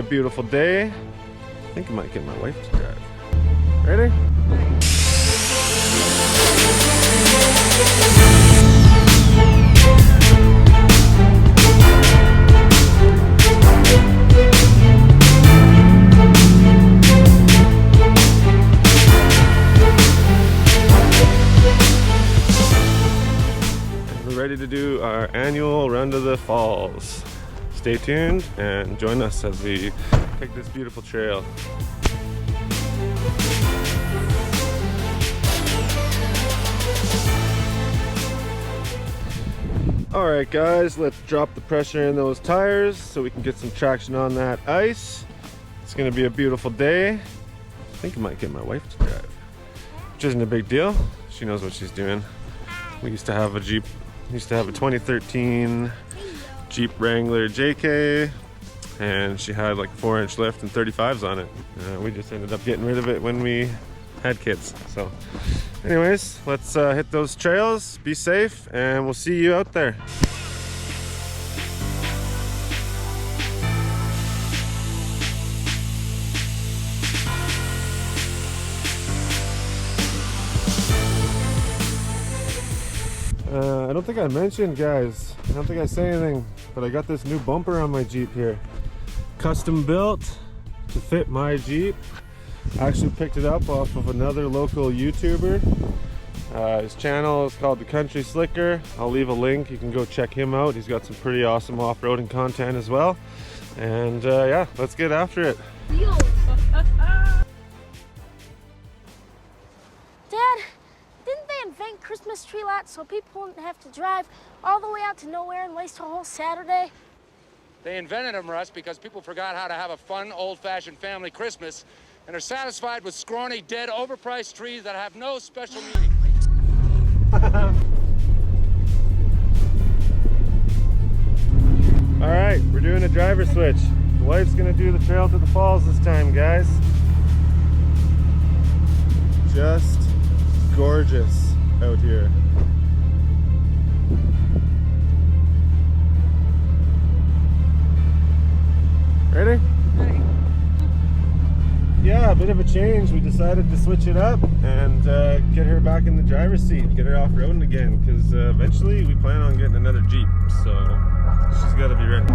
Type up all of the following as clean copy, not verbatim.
a beautiful day. I think I might get my wife to drive. Ready? We're ready to do our annual run to the falls. Stay tuned and join us as we pick this beautiful trail. Alright guys, let's drop the pressure in those tires so we can get some traction on that ice. It's going to be a beautiful day. I think I might get my wife to drive, which isn't a big deal. She knows what she's doing. We used to have a Jeep, we used to have a 2013 Jeep Wrangler JK, and she had like a 4-inch lift and 35s on it. We just ended up getting rid of it when we had kids. So anyways, let's hit those trails, be safe, and we'll see you out there. I don't think I mentioned, guys, I don't think I say anything, but I got this new bumper on my Jeep here. Custom built to fit my Jeep. I actually picked it up off of another local YouTuber. His channel is called The Country Slicker. I'll leave a link, you can go check him out. He's got some pretty awesome off-roading content as well. And yeah, let's get after it. Dad, didn't they invent Christmas tree lots so people wouldn't have to drive all the way out to nowhere and waste a whole Saturday? They invented them, Russ, because people forgot how to have a fun, old-fashioned family Christmas and are satisfied with scrawny, dead, overpriced trees that have no special meaning. All right, we're doing a driver switch. The wife's gonna do the trail to the falls this time, guys. Just gorgeous out here. Ready? Ready. Yeah, a bit of a change. We decided to switch it up and get her back in the driver's seat, get her off-roading again, because eventually we plan on getting another Jeep, so she's got to be ready.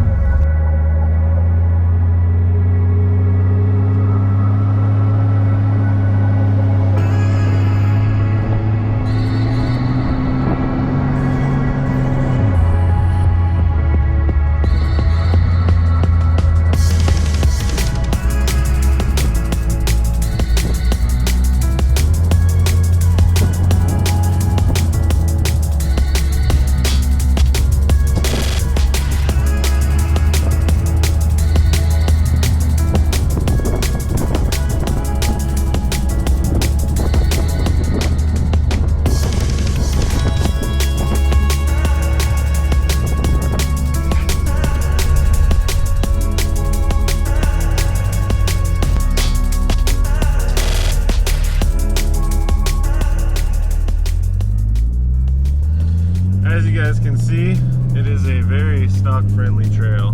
As you guys can see, it is a very stock-friendly trail,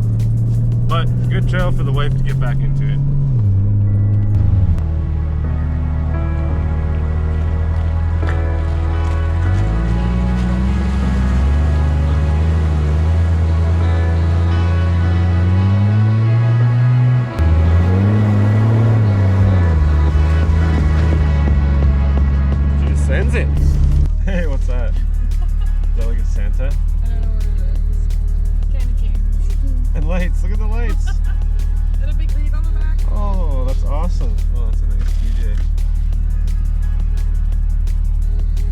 but good trail for the wife to get back into it. She just sends it. Hey, what's that? Is that like a Santa? I don't know what it is. Candy canes. And lights, look at the lights. And a big wreath on the back. Oh, that's awesome. Oh, that's a nice TJ.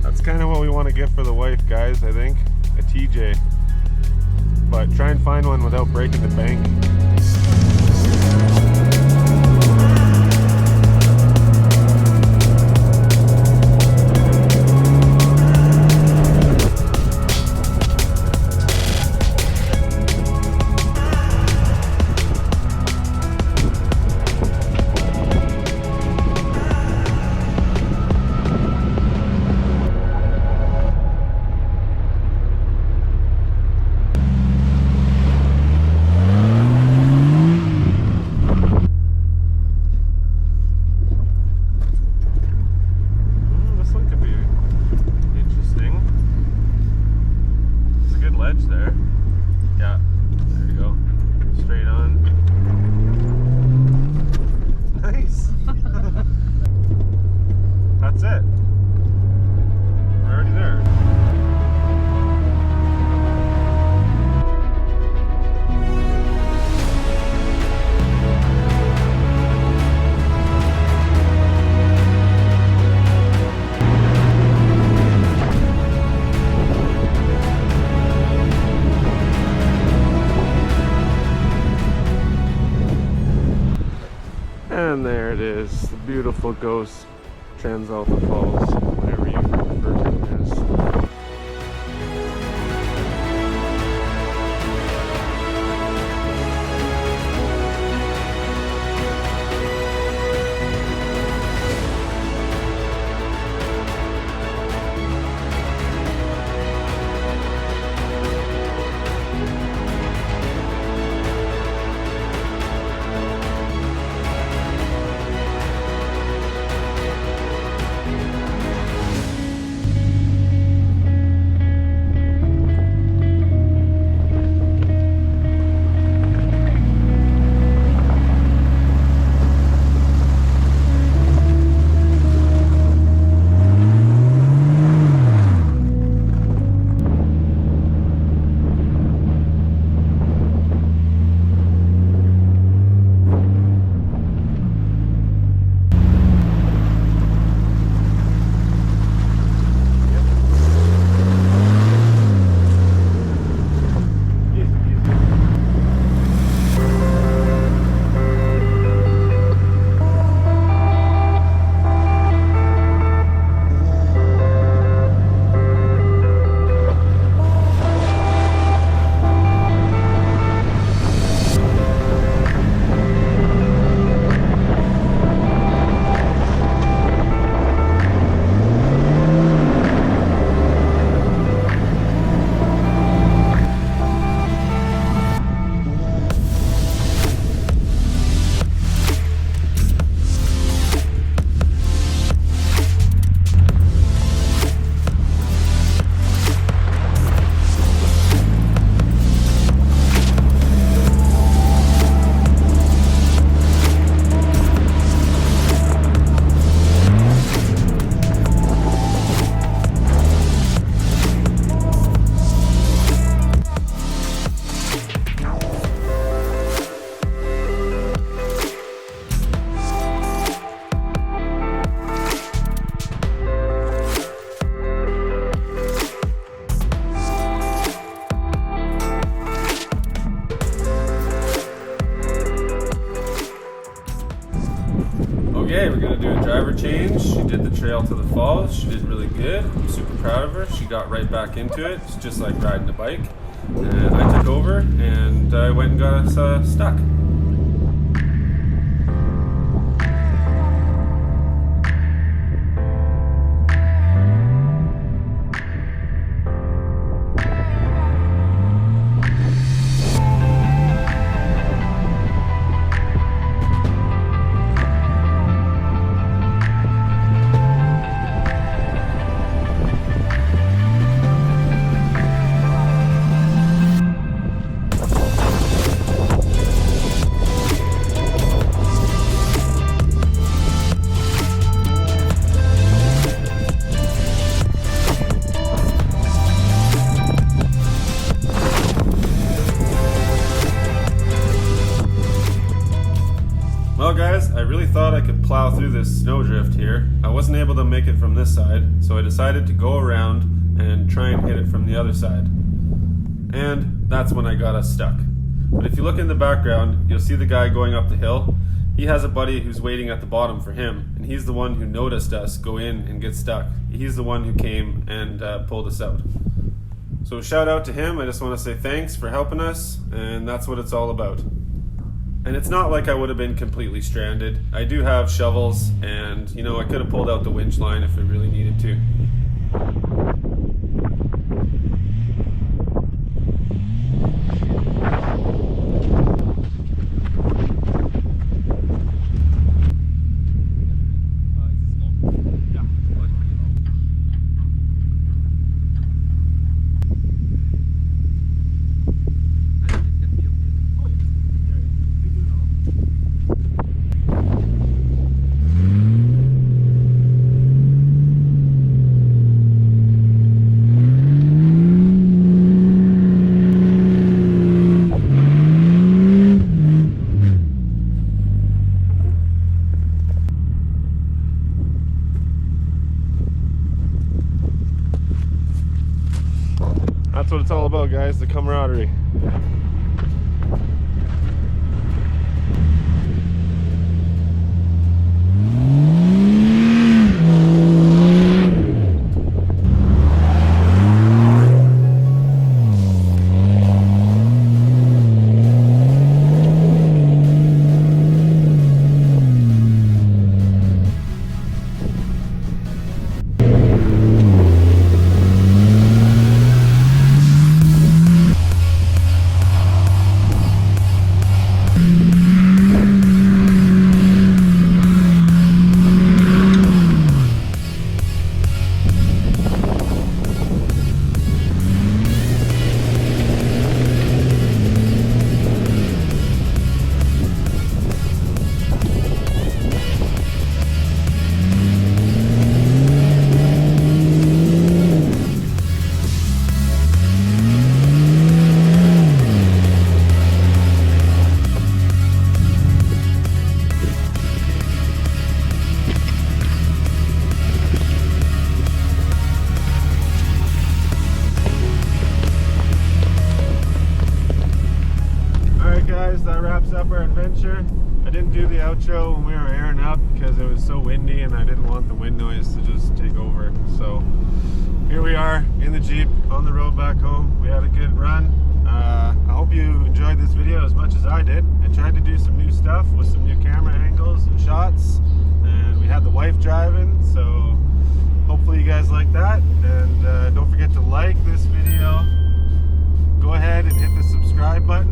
That's kind of what we want to get for the wife, guys, I think. A TJ. But try and find one without breaking the bank. There it is, the beautiful ghost Alta Falls, whatever you refer to it as. Okay, we're gonna do a driver change. She did the trail to the falls. She did really good. I'm super proud of her. She got right back into it. It's just like riding a bike. And I took over and I went and got us stuck. Well guys, I really thought I could plow through this snowdrift here. I wasn't able to make it from this side, so I decided to go around and try and hit it from the other side. And that's when I got us stuck. But if you look in the background, you'll see the guy going up the hill. He has a buddy who's waiting at the bottom for him, and he's the one who noticed us go in and get stuck. He's the one who came and pulled us out. So shout out to him. I just want to say thanks for helping us, and that's what it's all about. And it's not like I would have been completely stranded. I do have shovels, and you know, I could have pulled out the winch line if I really needed to. That's what it's all about, guys, the camaraderie. wraps up our adventure. I didn't do the outro when we were airing up because it was so windy and I didn't want the wind noise to just take over. So here we are in the Jeep on the road back home. We had a good run. I hope you enjoyed this video as much as I did. I tried to do some new stuff with some new camera angles and shots, and we had the wife driving, so hopefully you guys like that. And don't forget to like this video. Go ahead and hit the subscribe button